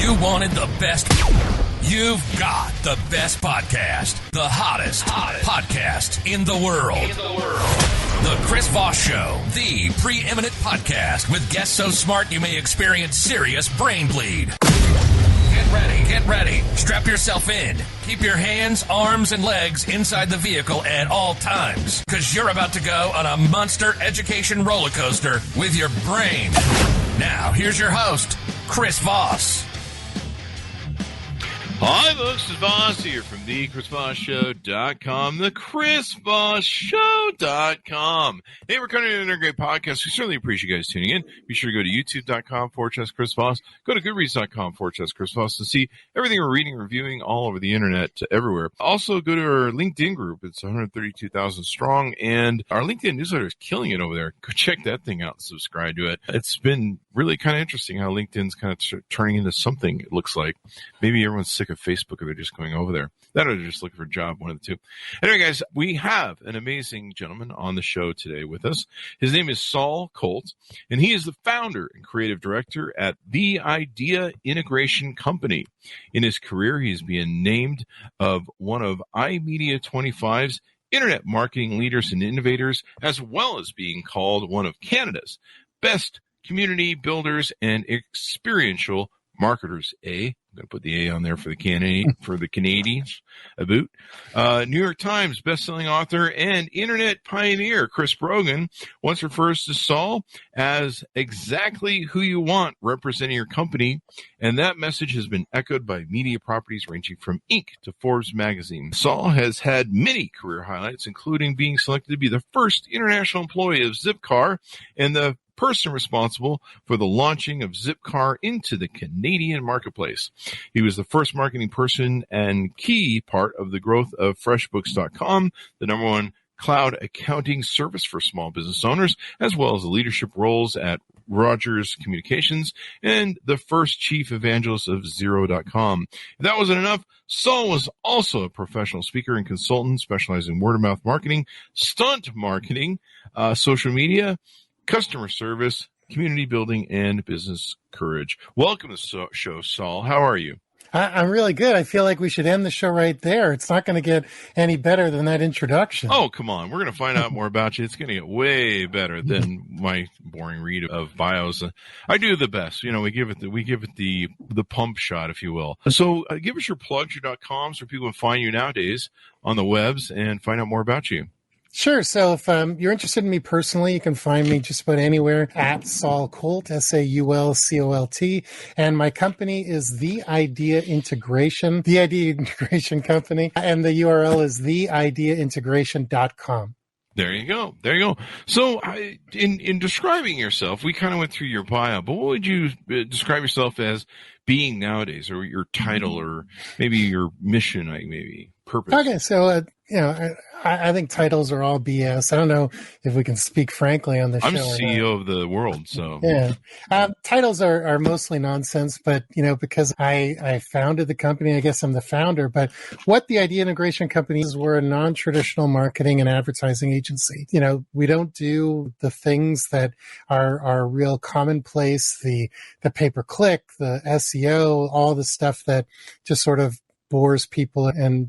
You wanted the best. You've got the best podcast. The hottest podcast in the world. The Chris Voss Show. The preeminent podcast with guests so smart you may experience serious brain bleed. Get ready. Strap yourself in. Keep your hands, arms, and legs inside the vehicle at all times, because you're about to go on a monster education roller coaster with your brain. Now, here's your host, Chris Voss. Hi, folks. This is Voss here from thechrisvossshow.com, thechrisvossshow.com. Hey, we're coming to another great podcast. We certainly appreciate you guys tuning in. Be sure to go to youtube.com/Chris Voss. Go to goodreads.com/Chris Voss to see everything we're reading and reviewing all over the internet everywhere. Also, go to our LinkedIn group. It's 132,000 strong, and our LinkedIn newsletter is killing it over there. Go check that thing out and subscribe to it. It's been really kind of interesting how LinkedIn's kind of turning into something, it looks like. Maybe everyone's sick of Facebook or they're just going over there. That or they're just looking for a job, one of the two. Anyway, guys, we have an amazing gentleman on the show today with us. His name is Saul Colt, and he is the founder and creative director at The Idea Integration Company. In his career, he's being named of one of iMedia 25's internet marketing leaders and innovators, as well as being called one of Canada's best community builders and experiential marketers. I'm going to put the A on there for the Canadians. New York Times bestselling author and internet pioneer Chris Brogan once refers to Saul as exactly who you want representing your company, and that message has been echoed by media properties ranging from Inc. to Forbes magazine. Saul has had many career highlights, including being selected to be the first international employee of Zipcar and the person responsible for the launching of Zipcar into the Canadian marketplace. He was the first marketing person and key part of the growth of FreshBooks.com, the number one cloud accounting service for small business owners, as well as the leadership roles at Rogers Communications and the first chief evangelist of Xero.com. If that wasn't enough, Saul was also a professional speaker and consultant specializing in word-of-mouth marketing, stunt marketing, social media, customer service, community building, and business courage. Welcome to the show, Saul. How are you? I'm really good. I feel like we should end the show right there. It's not going to get any better than that introduction. Oh, come on. We're going to find out more about you. It's going to get way better than my boring read of bios. I do the best. You know, we give it the pump shot, if you will. So give us your plugs, your .com, so people can find you nowadays on the webs and find out more about you. Sure. So if you're interested in me personally, you can find me just about anywhere at Saul Colt, SAULCOLT. And my company is The Idea Integration Company. And the URL is theideaintegration.com. There you go. So in describing yourself, we kind of went through your bio, but what would you describe yourself as being nowadays, or your title, or maybe your mission, maybe purpose? Okay. So, I think titles are all BS. I don't know if we can speak frankly on the show. I'm CEO of the world, so. Yeah. Titles are mostly nonsense, but, because I founded the company, I guess I'm the founder. But what the Idea Integration Company is, we're a non-traditional marketing and advertising agency. We don't do the things that are real commonplace, the pay-per-click, the SEO, all the stuff that just sort of bores people. And,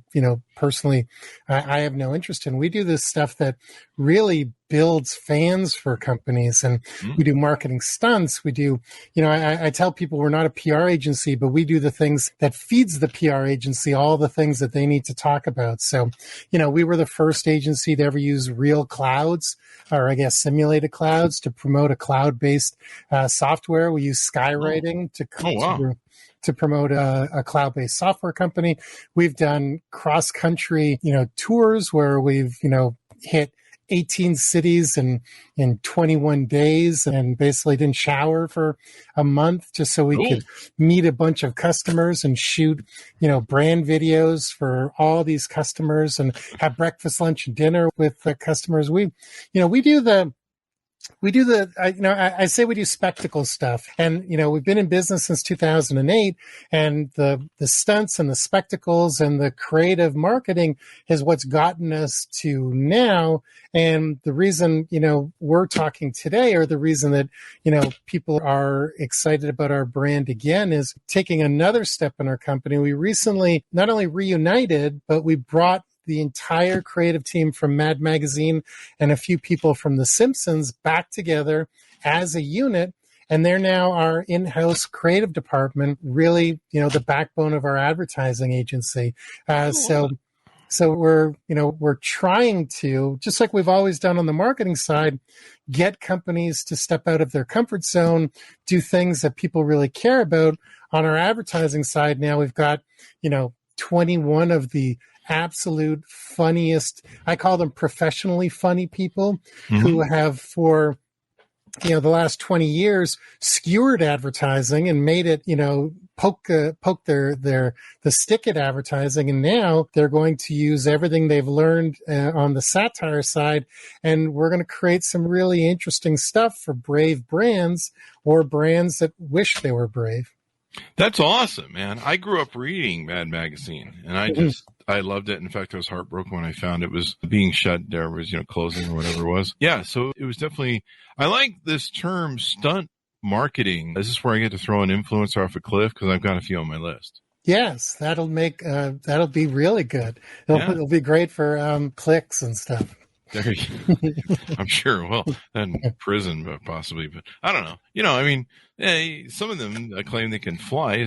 personally, I have no interest in. We do this stuff that really builds fans for companies, and we do marketing stunts. We do, I tell people we're not a PR agency, but we do the things that feeds the PR agency, all the things that they need to talk about. So, we were the first agency to ever use real clouds, or I guess simulated clouds, to promote a cloud-based software. We use skywriting to promote a cloud-based software company. We've done cross-country, tours where we've, hit 18 cities in 21 days and basically didn't shower for a month just so we could meet a bunch of customers and shoot, brand videos for all these customers and have breakfast, lunch, and dinner with the customers. We do We do I say we do spectacle stuff, and we've been in business since 2008, and the stunts and the spectacles and the creative marketing is what's gotten us to now. And the reason we're talking today, or the reason that people are excited about our brand again, is taking another step in our company. We recently not only reunited, but we brought the entire creative team from Mad Magazine and a few people from The Simpsons back together as a unit. And they're now our in-house creative department, really, the backbone of our advertising agency. So we're trying to, just like we've always done on the marketing side, get companies to step out of their comfort zone, do things that people really care about. On our advertising side now, we've got, 21 of the absolute funniest, I call them professionally funny people, who have for the last 20 years skewered advertising and made it poke the stick at advertising, and now they're going to use everything they've learned on the satire side, and we're going to create some really interesting stuff for brave brands, or brands that wish they were brave. That's awesome, man. I grew up reading Mad Magazine, and I loved it. In fact, I was heartbroken when I found it was being shut. There was, closing or whatever it was. Yeah, so it was definitely, I like this term stunt marketing. Is this where I get to throw an influencer off a cliff? Because I've got a few on my list. Yes, that'll be really good. It'll be great for clicks and stuff. There you I'm sure. Well, and prison, but possibly. But I don't know. Some of them claim they can fly.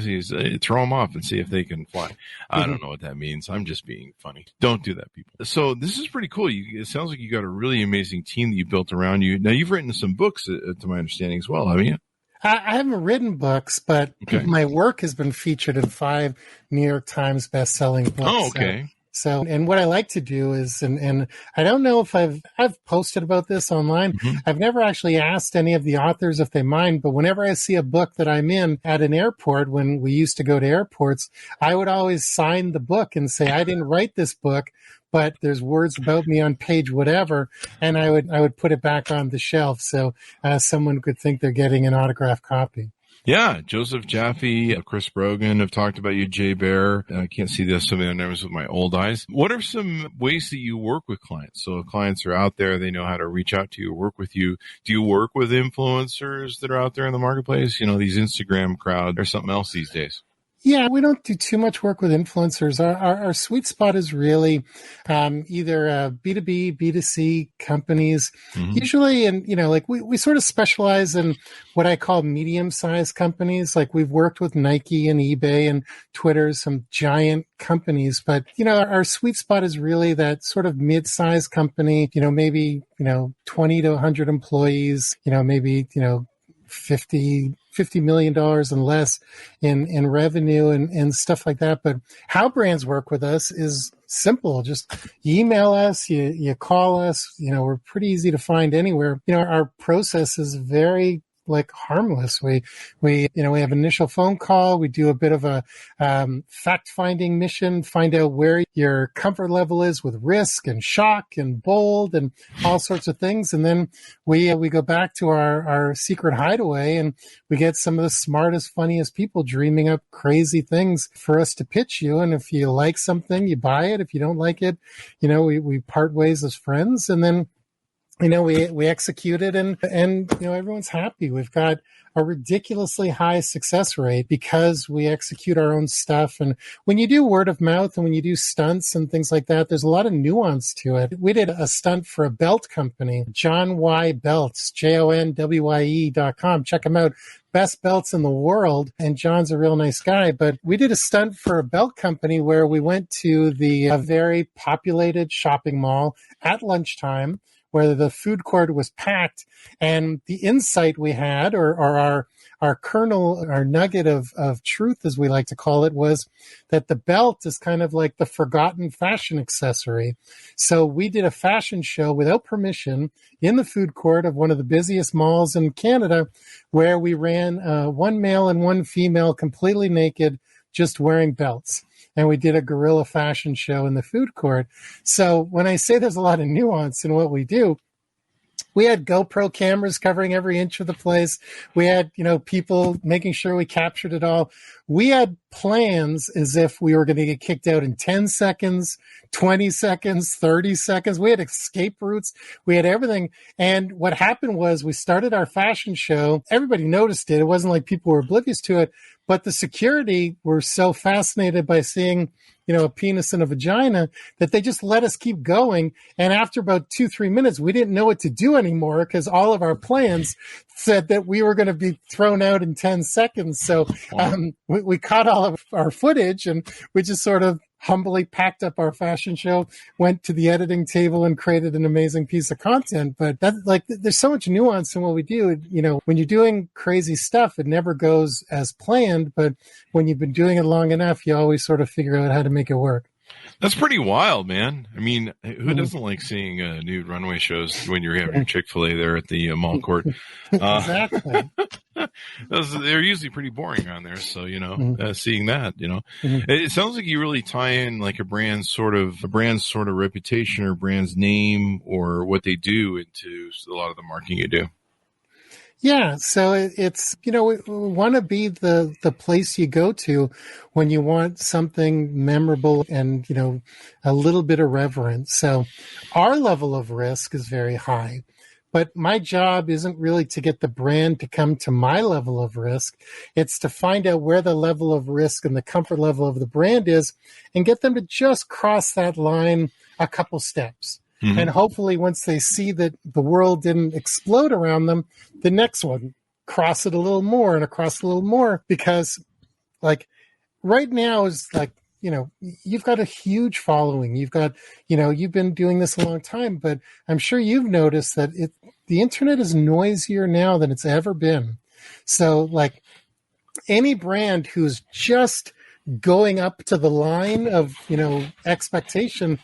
Throw them off and see if they can fly. I don't know what that means. I'm just being funny. Don't do that, people. So this is pretty cool. It sounds like you got a really amazing team that you built around you. Now, you've written some books, to my understanding, as well, haven't you? I haven't written books, but my work has been featured in 5 New York Times best-selling books. Oh, okay. So, and what I like to do is, and I don't know if I've posted about this online. I've never actually asked any of the authors if they mind, but whenever I see a book that I'm in at an airport, when we used to go to airports, I would always sign the book and say, I didn't write this book, but there's words about me on page whatever, and I would put it back on the shelf so someone could think they're getting an autographed copy. Yeah, Joseph Jaffe, Chris Brogan have talked about you, Jay Bear. I can't see this, some of the numbers with my old eyes. What are some ways that you work with clients? So clients are out there, they know how to reach out to you, work with you. Do you work with influencers that are out there in the marketplace? These Instagram crowd, or something else these days? Yeah, we don't do too much work with influencers. Our sweet spot is really either B2B, B2C companies, usually, and we sort of specialize in what I call medium-sized companies. Like we've worked with Nike and eBay and Twitter, some giant companies, but our sweet spot is really that sort of mid-sized company. Maybe 20 to 100 employees. Maybe $50 million and less in revenue and stuff like that. But how brands work with us is simple. Just email us, you call us, we're pretty easy to find anywhere. Our process is very harmless. We have an initial phone call. We do a bit of a fact-finding mission, find out where your comfort level is with risk and shock and bold and all sorts of things. And then we go back to our secret hideaway, and we get some of the smartest, funniest people dreaming up crazy things for us to pitch you. And if you like something, you buy it. If you don't like it, we part ways as friends. And then we execute it, and everyone's happy. We've got a ridiculously high success rate because we execute our own stuff. And when you do word of mouth and when you do stunts and things like that, there's a lot of nuance to it. We did a stunt for a belt company, John Y Belts, JONWYE.com. Check them out. Best belts in the world. And John's a real nice guy. But we did a stunt for a belt company where we went to a very populated shopping mall at lunchtime, where the food court was packed, and the insight we had, or our kernel, our nugget of truth, as we like to call it, was that the belt is kind of like the forgotten fashion accessory. So we did a fashion show without permission in the food court of one of the busiest malls in Canada, where we ran one male and one female completely naked, just wearing belts. And we did a guerrilla fashion show in the food court. So when I say there's a lot of nuance in what we do, We had GoPro cameras covering every inch of the place. We had, people making sure we captured it all. We had plans as if we were going to get kicked out in 10 seconds, 20 seconds, 30 seconds. We had escape routes. We had everything. And what happened was we started our fashion show. Everybody noticed it. It wasn't like people were oblivious to it, but the security were so fascinated by seeing a penis and a vagina that they just let us keep going. And after about 2-3 minutes, we didn't know what to do anymore because all of our plans said that we were going to be thrown out in 10 seconds. So we caught all of our footage and we just sort of humbly packed up our fashion show, went to the editing table and created an amazing piece of content. But there's so much nuance in what we do. When you're doing crazy stuff, it never goes as planned. But when you've been doing it long enough, you always sort of figure out how to make it work. That's pretty wild, man. I mean, who doesn't like seeing nude runway shows when you're having Chick-fil-A there at the mall court? Exactly. They're usually pretty boring on there. So, seeing that, it sounds like you really tie in like a brand's sort of reputation or brand's name or what they do into a lot of the marketing you do. Yeah, so it's, we want to be the place you go to when you want something memorable and, a little bit irreverent. So our level of risk is very high, but my job isn't really to get the brand to come to my level of risk. It's to find out where the level of risk and the comfort level of the brand is and get them to just cross that line a couple steps. Mm-hmm. And hopefully once they see that the world didn't explode around them, the next one, cross it a little more and across a little more. Because right now is you've got a huge following. You've got, you've been doing this a long time, but I'm sure you've noticed that the internet is noisier now than it's ever been. So any brand who's just going up to the line of, expectation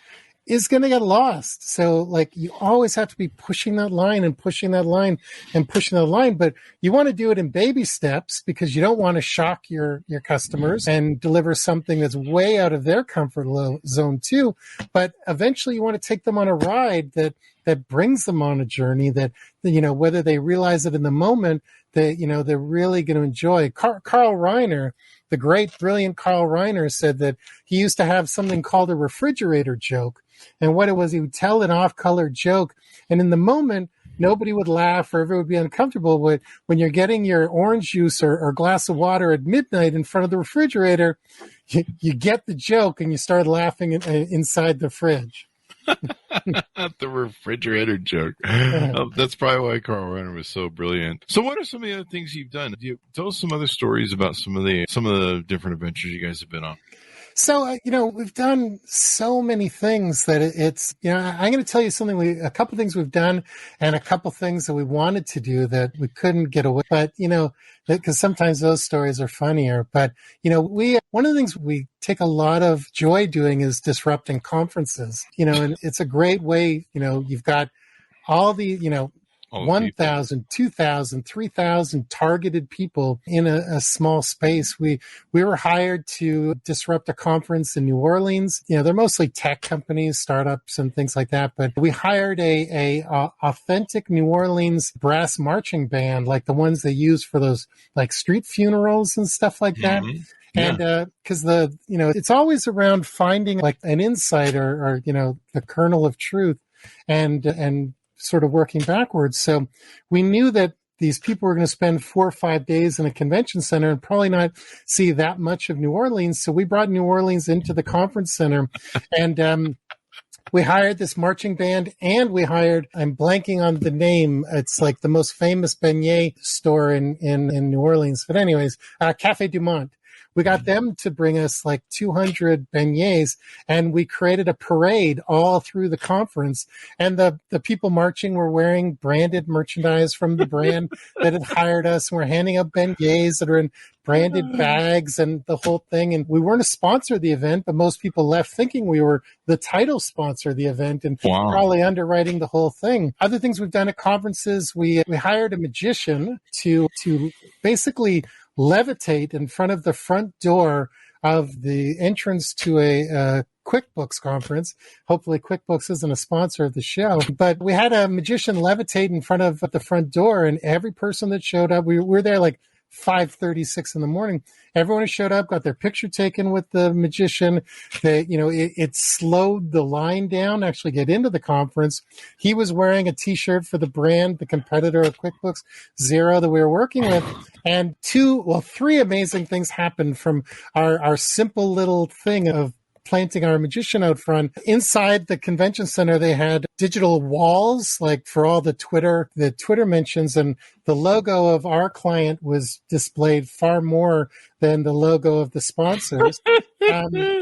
is going to get lost. So you always have to be pushing that line and pushing that line and pushing that line, but you want to do it in baby steps because you don't want to shock your customers and deliver something that's way out of their comfort zone too. But eventually you want to take them on a ride that brings them on a journey that, whether they realize it in the moment, that, they're really going to enjoy. Carl Reiner, the great, brilliant Carl Reiner, said that he used to have something called a refrigerator joke. And what it was, he would tell an off-color joke. And in the moment, nobody would laugh or everyone would be uncomfortable. But when you're getting your orange juice or glass of water at midnight in front of the refrigerator, you get the joke and you start laughing inside the fridge. The refrigerator joke. That's probably why Carl Reiner was so brilliant. So what are some of the other things you've done? Tell us some other stories about some of the different adventures you guys have been on. So, we've done so many things that it's, I'm going to tell you something, a couple things we've done and a couple things that we wanted to do that we couldn't get away. But, because sometimes those stories are funnier. But, one of the things we take a lot of joy doing is disrupting conferences, and it's a great way, you've got all the, 1,000, 2,000, 3,000 targeted people in a small space. We were hired to disrupt a conference in New Orleans. They're mostly tech companies, startups and things like that. But we hired a authentic New Orleans brass marching band, like the ones they use for those street funerals and stuff like that. Mm-hmm. Yeah. And because it's always around finding an insight or the kernel of truth and sort of working backwards. So we knew that these people were going to spend 4 or 5 days in a convention center and probably not see that much of New Orleans. So we brought New Orleans into the conference center and we hired this marching band and we hired, I'm blanking on the name. It's the most famous beignet store in New Orleans. But anyways, Café du Monde. We got them to bring us 200 beignets, and we created a parade all through the conference. And the people marching were wearing branded merchandise from the brand that had hired us. And we're handing out beignets that are in branded bags and the whole thing. And we weren't a sponsor of the event, but most people left thinking we were the title sponsor of the event and probably underwriting the whole thing. Other things we've done at conferences, we hired a magician to basically levitate in front of the front door of the entrance to a QuickBooks conference. Hopefully QuickBooks isn't a sponsor of the show, but we had a magician levitate in front of the front door, and every person that showed up, we were there like 5:36 in the morning. Everyone who showed up got their picture taken with the magician. It slowed the line down to actually get into the conference. He was wearing a T-shirt for the brand, the competitor of QuickBooks, Xero, that we were working with. And three amazing things happened from our simple little thing of planting our magician out front. Inside the convention center, they had digital walls, like for all the Twitter mentions, and the logo of our client was displayed far more than the logo of the sponsors.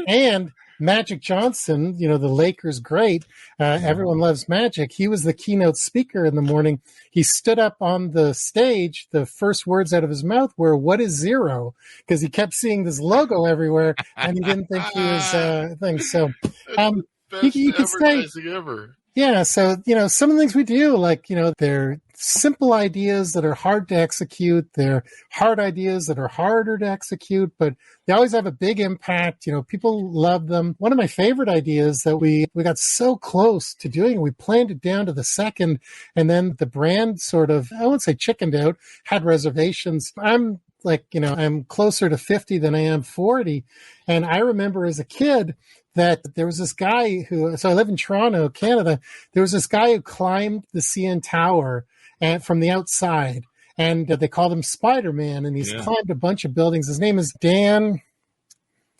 And Magic Johnson, the Lakers great, everyone loves Magic. He was the keynote speaker in the morning. He stood up on the stage. The first words out of his mouth were, "What is Xero?" Because he kept seeing this logo everywhere, and he didn't think he was thing. So you could say, ever. Yeah, so, some of the things we do, like, they're simple ideas that are hard to execute. They're hard ideas that are harder to execute, but they always have a big impact. People love them. One of my favorite ideas that we got so close to doing, we planned it down to the second, and then the brand sort of, I wouldn't say chickened out, had reservations. I'm closer to 50 than I am 40. And I remember as a kid that there was this guy so I live in Toronto, Canada. There was this guy who climbed the CN Tower from the outside, and they called him Spider-Man, and he's climbed a bunch of buildings. His name is Dan.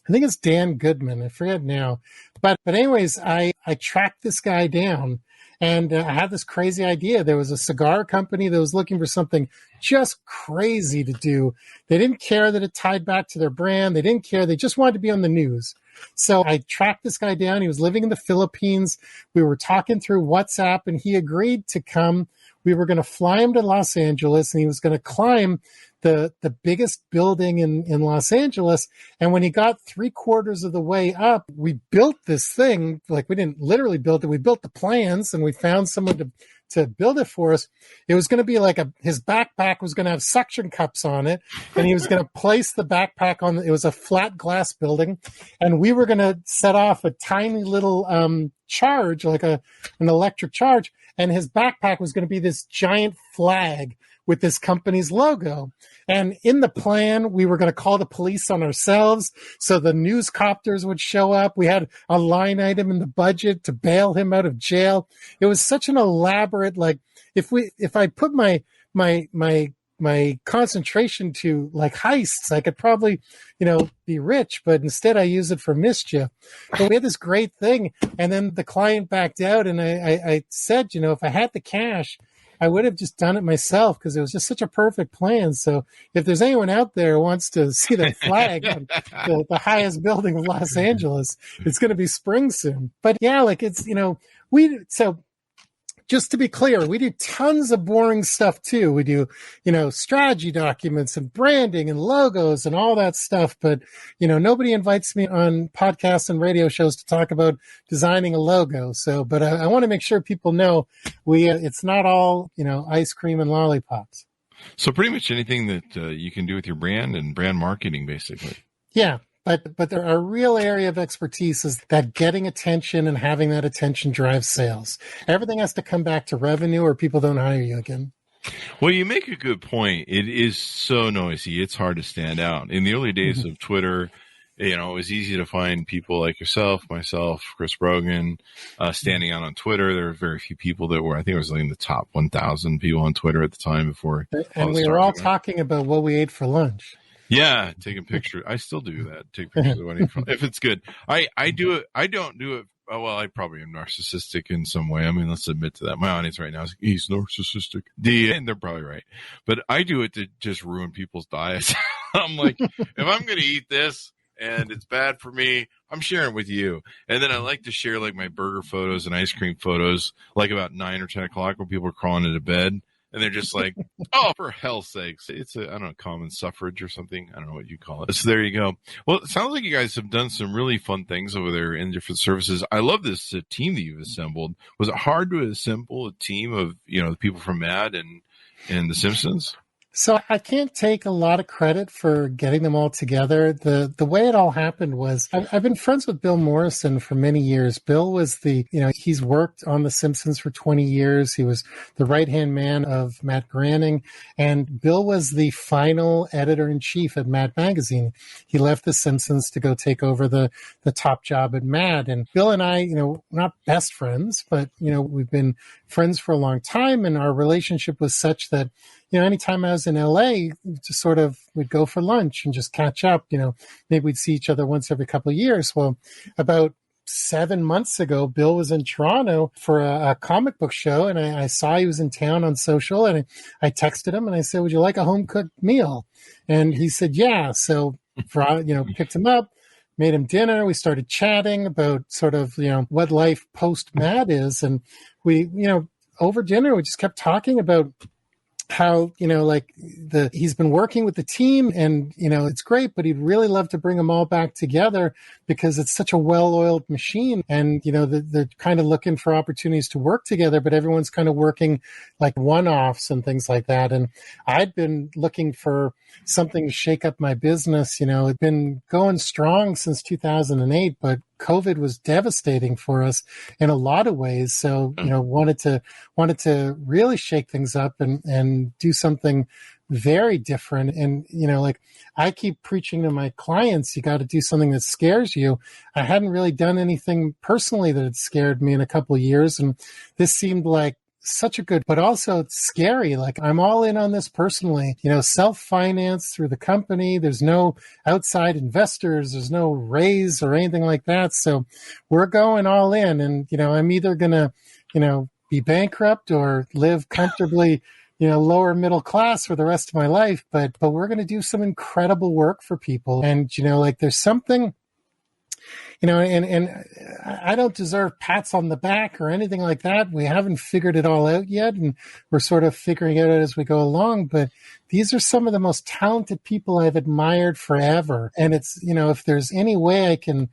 I think it's Dan Goodman. I forget now. But anyways, I tracked this guy down, and I had this crazy idea. There was a cigar company that was looking for something just crazy to do. They didn't care that it tied back to their brand. They didn't care. They just wanted to be on the news. So I tracked this guy down. He was living in the Philippines. We were talking through WhatsApp, and he agreed to come. We were going to fly him to Los Angeles, and he was going to climb the biggest building in Los Angeles. And when he got 3/4 of the way up, we built this thing. Like, we didn't literally build it. We built the plans, and we found someone to build it for us. It was going to be like his backpack was going to have suction cups on it, and he was going to place the backpack on. It was a flat glass building, and we were going to set off a tiny little charge, like an electric charge, and his backpack was going to be this giant flag with this company's logo. And in the plan, we were going to call the police on ourselves, so the news copters would show up. We had a line item in the budget to bail him out of jail. It was such an elaborate, like, if I put my concentration to like heists, I could probably, be rich, but instead I use it for mischief. But we had this great thing, and then the client backed out, and I said, if I had the cash, I would have just done it myself, because it was just such a perfect plan. So if there's anyone out there who wants to see that flag on the highest building of Los Angeles, it's going to be spring soon. But yeah, like, it's, so just to be clear, we do tons of boring stuff too. We do, strategy documents and branding and logos and all that stuff. But, nobody invites me on podcasts and radio shows to talk about designing a logo. So, but I want to make sure people know it's not all, ice cream and lollipops. So pretty much anything that you can do with your brand and brand marketing, basically. Yeah. But there are real area of expertise is that getting attention and having that attention drives sales. Everything has to come back to revenue, or people don't hire you again. Well, you make a good point. It is so noisy. It's hard to stand out. In the early days of Twitter, it was easy to find people like yourself, myself, Chris Brogan, standing out on Twitter. There were very few people that were, I think it was like in the top 1,000 people on Twitter at the time before. And we were all talking about what we ate for lunch. Yeah, take a picture. I still do that. Take pictures of what if it's good. I do it. I don't do it. Oh, well, I probably am narcissistic in some way. I mean, let's admit to that. My audience right now is, he's narcissistic. And they're probably right. But I do it to just ruin people's diets. I'm like, if I'm going to eat this and it's bad for me, I'm sharing it with you. And then I like to share like my burger photos and ice cream photos, like about 9 or 10 o'clock when people are crawling into bed. And they're just like, oh, for hell's sakes. It's common suffrage or something. I don't know what you call it. So there you go. Well, it sounds like you guys have done some really fun things over there in different services. I love this team that you've assembled. Was it hard to assemble a team of, the people from Mad and The Simpsons? So I can't take a lot of credit for getting them all together. The way it all happened was I've been friends with Bill Morrison for many years. Bill was he's worked on The Simpsons for 20 years. He was the right-hand man of Matt Groening, and Bill was the final editor-in-chief at Mad Magazine. He left The Simpsons to go take over the top job at Mad. And Bill and I, not best friends, but, we've been friends for a long time, and our relationship was such that anytime I was in LA, just sort of we'd go for lunch and just catch up. Maybe we'd see each other once every couple of years. Well, about 7 months ago, Bill was in Toronto for a comic book show, and I saw he was in town on social, and I texted him and I said, "Would you like a home cooked meal?" And he said, "Yeah." So, picked him up, made him dinner. We started chatting about sort of, what life post Mad is, and we, over dinner, we just kept talking about how, he's been working with the team and, it's great, but he'd really love to bring them all back together because it's such a well-oiled machine. And, they're kind of looking for opportunities to work together, but everyone's kind of working like one-offs and things like that. And I'd been looking for something to shake up my business. It'd been going strong since 2008, but COVID was devastating for us in a lot of ways. So, wanted to really shake things up and do something very different. And, I keep preaching to my clients, you got to do something that scares you. I hadn't really done anything personally that had scared me in a couple of years. And this seemed like such a good, but also it's scary. Like I'm all in on this personally, self-finance through the company. There's no outside investors. There's no raise or anything like that. So we're going all in, and, I'm either going to, be bankrupt or live comfortably, lower middle class for the rest of my life. But we're going to do some incredible work for people. And, there's something, and I don't deserve pats on the back or anything like that. We haven't figured it all out yet, and we're sort of figuring it out as we go along. But these are some of the most talented people I've admired forever. And it's, if there's any way I can,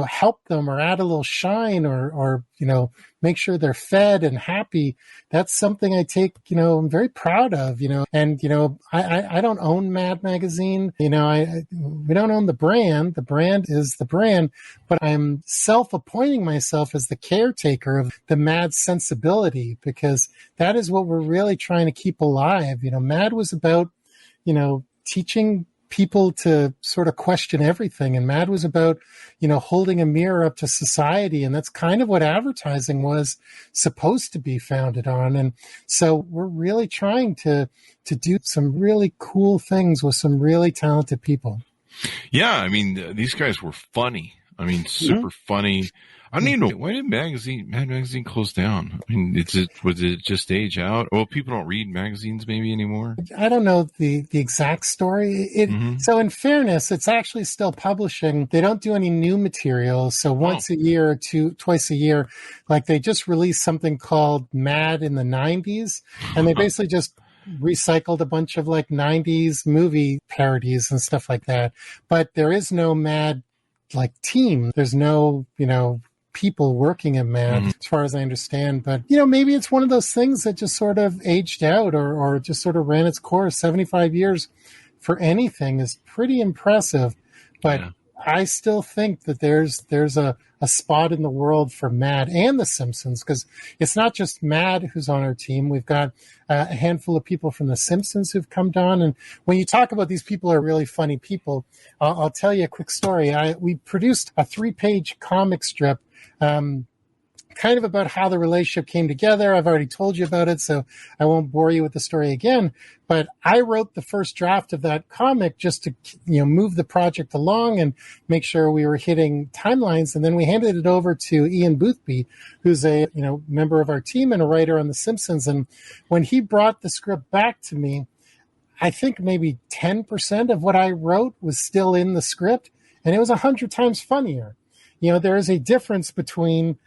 help them or add a little shine or make sure they're fed and happy, that's something I take, I'm very proud of, and, I don't own Mad Magazine. We don't own the brand. The brand is the brand, but I'm self-appointing myself as the caretaker of the Mad sensibility, because that is what we're really trying to keep alive. Mad was about, teaching people to sort of question everything. And Mad was about, holding a mirror up to society. And that's kind of what advertising was supposed to be founded on. And so we're really trying to do some really cool things with some really talented people. Yeah. I mean, these guys were funny. Super funny. I don't even know, why did Mad Magazine close down? Was it just age out? Well, people don't read magazines maybe anymore. I don't know the exact story. So in fairness, it's actually still publishing. They don't do any new material. So once a year or twice a year, like they just released something called Mad in the 90s. And they basically just recycled a bunch of like 90s movie parodies and stuff like that. But there is no Mad like team. There's no, people working at Mad, as far as I understand. But, maybe it's one of those things that just sort of aged out or just sort of ran its course. 75 years for anything is pretty impressive. But I still think that there's a spot in the world for Mad and The Simpsons, because it's not just Mad who's on our team. We've got a handful of people from The Simpsons who've come down. And when you talk about these people are really funny people, I'll tell you a quick story. We produced a 3-page comic strip kind of about how the relationship came together. I've already told you about it, so I won't bore you with the story again. But I wrote the first draft of that comic just to, move the project along and make sure we were hitting timelines. And then we handed it over to Ian Boothby, who's a, member of our team and a writer on The Simpsons. And when he brought the script back to me, I think maybe 10% of what I wrote was still in the script, and it was 100 times funnier. There is a difference between,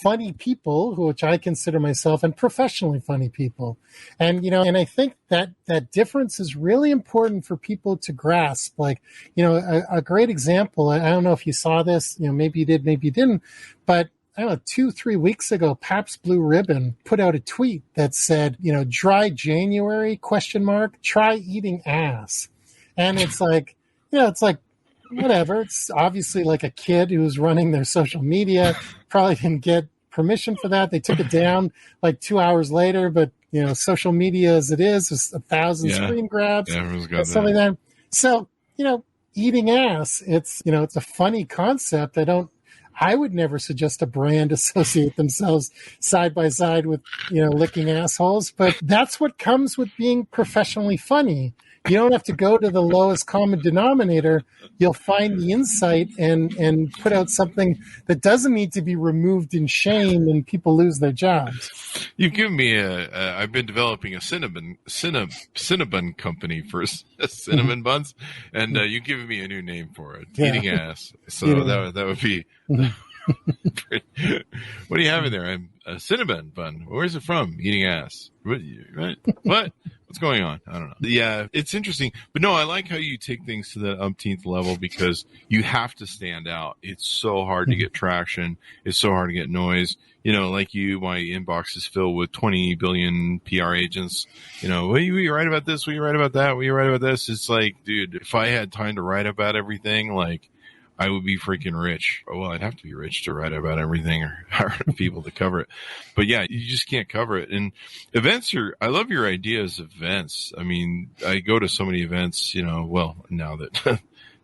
funny people, which I consider myself, and professionally funny people. And, and I think that difference is really important for people to grasp. Like, a great example, I don't know if you saw this, maybe you did, maybe you didn't, but I don't know, 2-3 weeks ago, Pabst Blue Ribbon put out a tweet that said, dry January, ? Try eating ass. And it's like, whatever. It's obviously like a kid who's running their social media, probably didn't get permission for that. They took it down like 2 hours later, but social media as it is 1,000 screen grabs. Everyone's got something like that. So, eating ass, it's a funny concept. I would never suggest a brand associate themselves side by side with, licking assholes, but that's what comes with being professionally funny. You don't have to go to the lowest common denominator. You'll find the insight and put out something that doesn't need to be removed in shame and people lose their jobs. You've given me I've been developing a cinnamon company for cinnamon buns, and you've given me a new name for it, eating ass. So that would be... What do you have in there? A cinnamon bun. Where's it from? Eating ass. Right? What? What's going on? I don't know. Yeah, it's interesting. But no, I like how you take things to the umpteenth level because you have to stand out. It's so hard to get traction. It's so hard to get noise. Like my inbox is filled with 20 billion PR agents. Will you write about this? Will you write about that? Will you write about this? It's like, dude, if I had time to write about everything, I would be freaking rich. Well, I'd have to be rich to write about everything or hire people to cover it. But yeah, you just can't cover it. And events I love your ideas of events. I mean, I go to so many events, well, now that the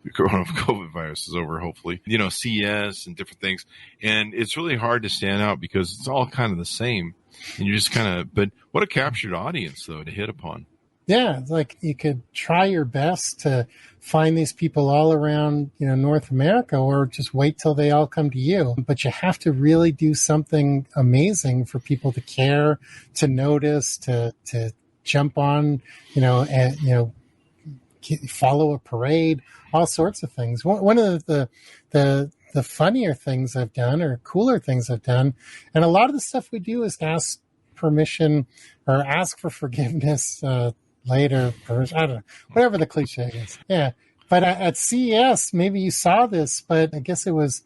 COVID virus is over, hopefully, CES and different things. And it's really hard to stand out because it's all kind of the same. And you just but what a captured audience though to hit upon. Yeah, it's like you could try your best to find these people all around, North America, or just wait till they all come to you. But you have to really do something amazing for people to care, to notice, to jump on, and follow a parade, all sorts of things. One of the funnier things I've done, or cooler things I've done, and a lot of the stuff we do is ask permission or ask for forgiveness. Later, I don't know, whatever the cliche is. Yeah. But at CES, maybe you saw this, but I guess it was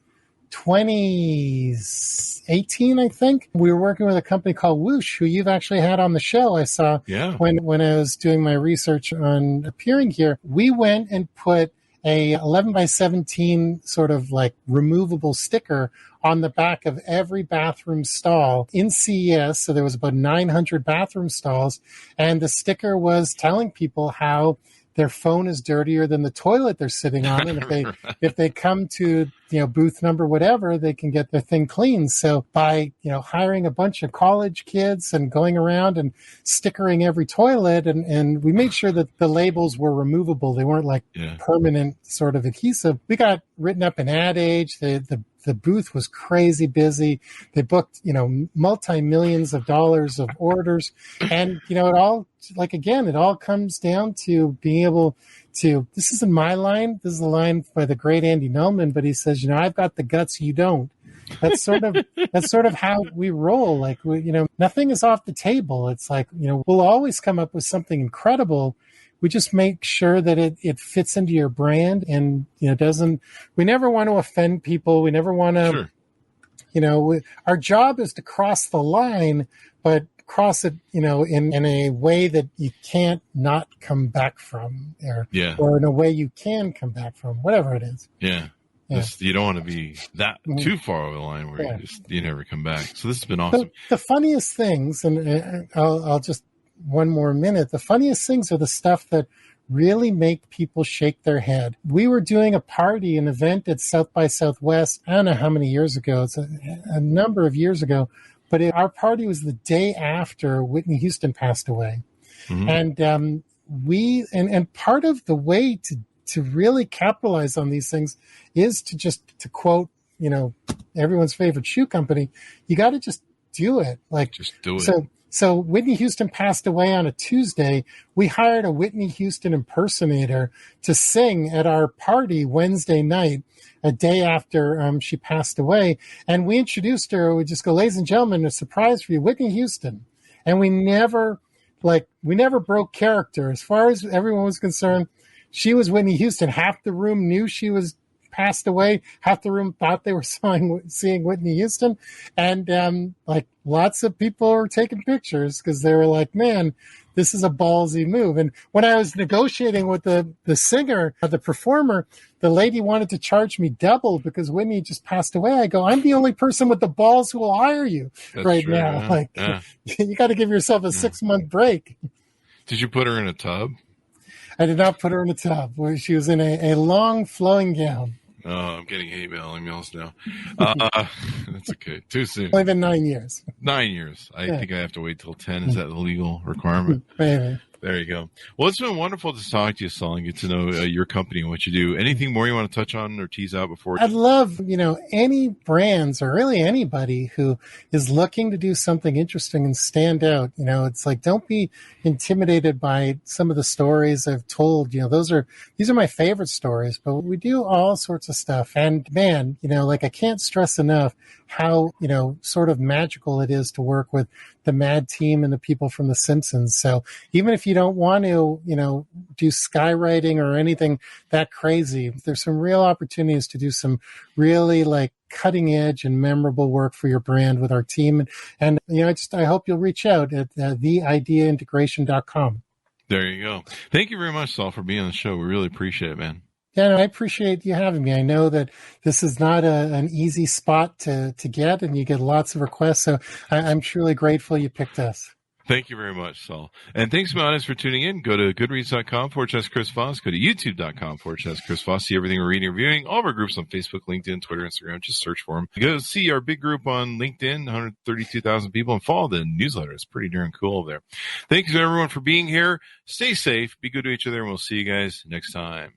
2018, I think. We were working with a company called Whoosh, who you've actually had on the show. I saw when I was doing my research on appearing here. We went and put a 11 by 17 sort of like removable sticker on the back of every bathroom stall in CES. So there was about 900 bathroom stalls. And the sticker was telling people how their phone is dirtier than the toilet they're sitting on. And if they come to, booth number whatever, they can get their thing clean. So by, hiring a bunch of college kids and going around and stickering every toilet, and we made sure that the labels were removable. They weren't like permanent sort of adhesive. We got written up in Ad Age. The booth was crazy busy. They booked, multi-millions of dollars of orders. And, it all, it all comes down to being able to, this isn't my line. This is a line by the great Andy Nelman, but he says, I've got the guts, you don't. That's sort of how we roll. Like, nothing is off the table. It's like, we'll always come up with something incredible. We just make sure that it fits into your brand and, we never want to offend people. We never want to, our job is to cross the line, but cross it, in a way that you can't not come back from or in a way you can come back from, whatever it is. Yeah. You don't want to be that too far over the line where you never come back. So this has been awesome. The funniest things, and I'll just one more minute. The funniest things are the stuff that really make people shake their head. We were doing an event at South by Southwest. I don't know how many years ago. It's a number of years ago. But our party was the day after Whitney Houston passed away. Mm-hmm. And part of the way to really capitalize on these things is to quote, everyone's favorite shoe company, you got to just do it. Just do it. So Whitney Houston passed away on a Tuesday. We hired a Whitney Houston impersonator to sing at our party Wednesday night, a day after she passed away. And we introduced her. We just go, ladies and gentlemen, a surprise for you, Whitney Houston. And we never broke character. As far as everyone was concerned, she was Whitney Houston. Half the room knew she was passed away. Half the room thought they were seeing Whitney Houston. And like lots of people were taking pictures because they were like, man, this is a ballsy move. And when I was negotiating with the singer, the performer, the lady wanted to charge me double because Whitney just passed away. I go, I'm the only person with the balls who will hire you right true, now. yeah. Like, you got to give yourself a 6-month break. Did you put her in a tub? I did not put her in a tub. She was in a long flowing gown. Oh, I'm getting hate mail emails now. That's okay. Too soon. Only been 9 years. 9 years. I think I have to wait till 10. Is that the legal requirement? Maybe. There you go. Well, it's been wonderful to talk to you, Saul, and get to know your company and what you do. Anything more you want to touch on or tease out before? I'd love, any brands or really anybody who is looking to do something interesting and stand out. It's like, don't be intimidated by some of the stories I've told. These are my favorite stories, but we do all sorts of stuff. And man, I can't stress enough how, sort of magical it is to work with the Mad Team and the people from The Simpsons. So even if you don't want to, do skywriting or anything that crazy, there's some real opportunities to do some really cutting edge and memorable work for your brand with our team. And I hope you'll reach out at theideaintegration.com. There you go. Thank you very much, Saul, for being on the show. We really appreciate it, man. Yeah, no, I appreciate you having me. I know that this is not an easy spot to get, and you get lots of requests. So I'm truly grateful you picked us. Thank you very much, Saul. And thanks to my audience for tuning in. Go to goodreads.com/Chris Voss. Go to youtube.com/Chris Voss. See everything we're reading and reviewing. All of our groups on Facebook, LinkedIn, Twitter, Instagram. Just search for them. Go see our big group on LinkedIn, 132,000 people, and follow the newsletter. It's pretty darn cool over there. Thanks to everyone for being here. Stay safe. Be good to each other, and we'll see you guys next time.